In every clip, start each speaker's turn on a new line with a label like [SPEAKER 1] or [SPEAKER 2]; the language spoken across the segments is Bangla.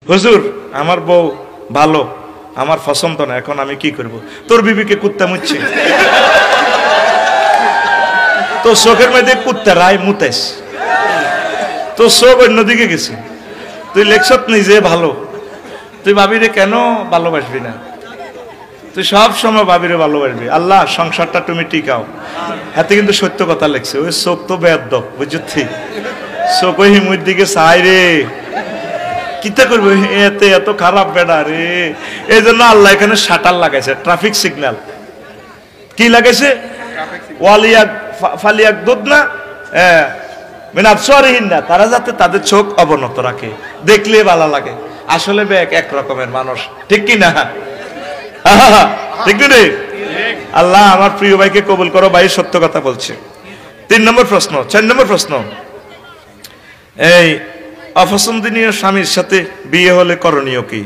[SPEAKER 1] হুজুর আমার বউ ভালো, আমার পছন্দ না, এখন আমি কি করব? তোর বিবিকে কুত্তা মুচ্ছে, তোর চোখের মধ্যে কুত্তা রায় মুতেস, তোর চোখ অন্যদিকে গেছে, তুই লেখছত নিজে ভালো, তুই ভাবিরে কেন ভালোবাসবি না? তুই সব সময় ভাবিরে ভালোবাসবি। আল্লাহ সংসারটা তুমি টিকাও। হাতে কিন্তু সত্য কথা লেখছে, ওই চোখ তো বেয়াদব, বুঝছি, চোখ ওই হিমুর দিকে চাই রে, কিতা করবো, এতে এত খারাপ বেড়া রে। এই জন্য আল্লাহ এখানে শাটার লাগাইছে, ট্রাফিক সিগন্যাল। কি লাগাইছে? ওয়ালিয়াক ফালিয়াক দুধ না, না, তারা যাতে তাদের চোখ অবনত রাখে, দেখলে ভালো লাগে। আসলে এক রকমের মানুষ, ঠিক কি না? ঠিক না? আল্লাহ আমার প্রিয় ভাইকে কবুল করো, ভাই সত্য কথা বলছে। 3 নম্বর প্রশ্ন। 4 নম্বর প্রশ্ন, এই অপছন্দনীয় স্বামীর সাথে বিয়ে হলে করণীয় কি?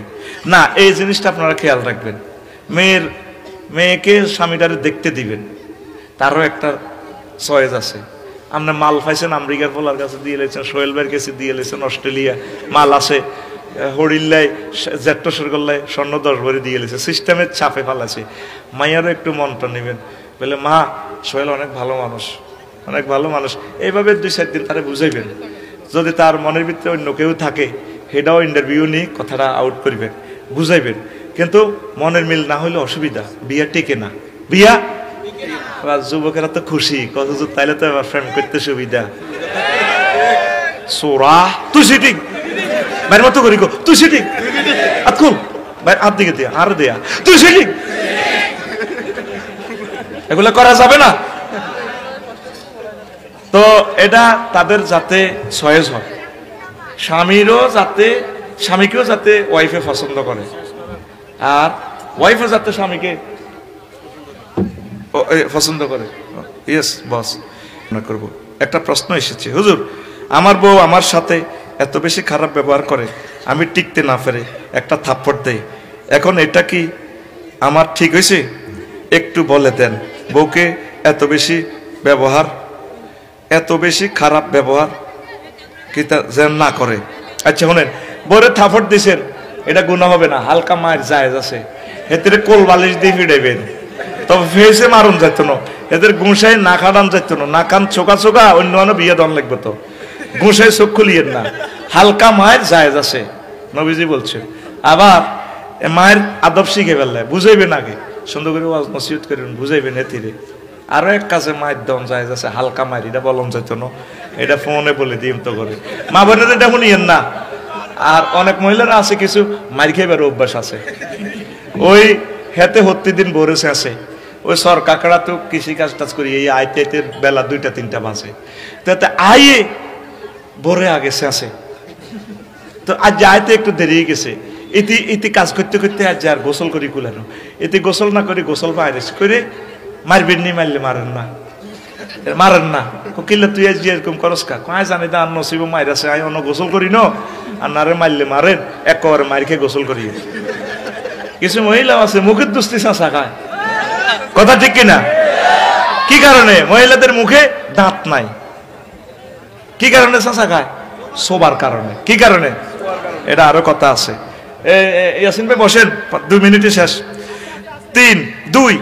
[SPEAKER 1] না, এই জিনিসটা আপনারা খেয়াল রাখবেন। মেয়েকে স্বামীটারে দেখতে দিবেন, তারও একটা চয়েস আছে। আপনার মাল পাইছেন আমেরিকার পোলার কাছে দিয়ে লেছেন, সোহেল ভাইয়ের কাছে দিয়ে লেছেন, অস্ট্রেলিয়া মাল আছে, হরিল্লায় জেট্টসরগোল্লায় স্বর্ণ 10 ভরি দিয়ে লেছে, সিস্টেমের চাপে ফালাছে। মাইয়ারও একটু মনটা নেবেন, বলে মা সোহেল অনেক ভালো মানুষ, অনেক ভালো মানুষ, এইভাবে 2-4 দিন তারা বুঝাইবেন। যদি তার মনের ভিতরে অন্য কেউ থাকে, সেটাও ইন্টারভিউ নিয়ে কথাটা আউট করবেন, বুঝাইবেন। কিন্তু মনের মিল না হলে অসুবিধা, বিয়া টিকে না। বিয়া যুবকেরা তো খুশি, কত তাইলে তো এবার ফ্রেম করতে সুবিধা। সোরা তুই সিটিং বাইরের মতো করি, তুই সিটিং আতকুল ভাই হাত দিকে দিয়া আর দেয়া, তুই সিটিং, এগুলো করা যাবে না। তো এটা তাদের যাতে চয়েস হয়, স্বামীকেও যাতে ওয়াইফে পছন্দ করে, আর ওয়াইফও যাতে স্বামীকে পছন্দ করে। ইয়েস বস, মনে করবো। একটা প্রশ্ন এসেছে, হুজুর আমার বউ আমার সাথে এত বেশি খারাপ ব্যবহার করে, আমি টিকতে না পেরে একটা থাপ্পড় দেয়, এখন এটা কি আমার ঠিক হয়েছে? একটু বলে দেন। বউকে এত বেশি খারাপ ব্যবহার কি যেন না করে। আচ্ছা শুনেন, বউরে থাপ্পড় দিছেন, এটা গুনাহ হবে না, হালকা মায়ের জায়েজ আছে। এতে কোল বালিশ দিয়ে ফিরাইবেন, তবে ফেসে মারুন যাইত না, এদের গুঁসাই না খাটান যাইত না, না কান চোকা অন্য বিয়ে দন লাগবে, তো গুঁসাই চোখ খুলিয়েন না, হালকা মায়ের জায়েজ আছে, নবীজি বলছে। আবার মায়ের আদব শিখে ফেললে বুঝাইবেন, আগে সুন্দর করে ওয়াজ নসিহত করবেন, বুঝাইবেন। এতিরে আরো এক কাজে মায়ের দন জায়েজ আছে, হালকা মায়ের, এটা বলন যাইত না, এটা ফোনে বলে দিন তো করে, মা বোনের এটা শুনিয়েন না। আর অনেক মহিলারা আছে কিছু মার খেয়ে অভ্যাস আছে, ওই হেতে হত্তি দিন বরেছে আছে, ওই সর কাকড়া তো কৃষি কাজ টাজ করি, এই আইতে বেলা 2টা-3টা বাজে, তাতে আইয়ে বরে আগেছে আছে, তো আজ আইতে একটু দেরি গেছে, ইতি কাজ করতে করতে আজ আর গোসল করি কুলানো, এতে গোসল না করি, গোসল বাইরে করে মারবেন নি, মারলে মারেন না কিল্লে তুই আজ এরকম করস কা, কয় জানি দা নসিব মাইর আছে, আই অন্য গোসল করি ন, আর নারে মারলে মারেন, একেবারে মার খেয়ে গোসল করি। কিছু মহিলা আছে মুখের দুস্তি চাঁচা খায়, কথা ঠিক কিনা? কি কারণে? মহিলাদের মুখে দাঁত নাই, কি কারণে চাঁচা খায়? শোবার কারণে। কি কারণে? এটা আরো কথা আছে। ইয়াসিন ভাই বসেন, 2 মিনিটে শেষ। 3, 2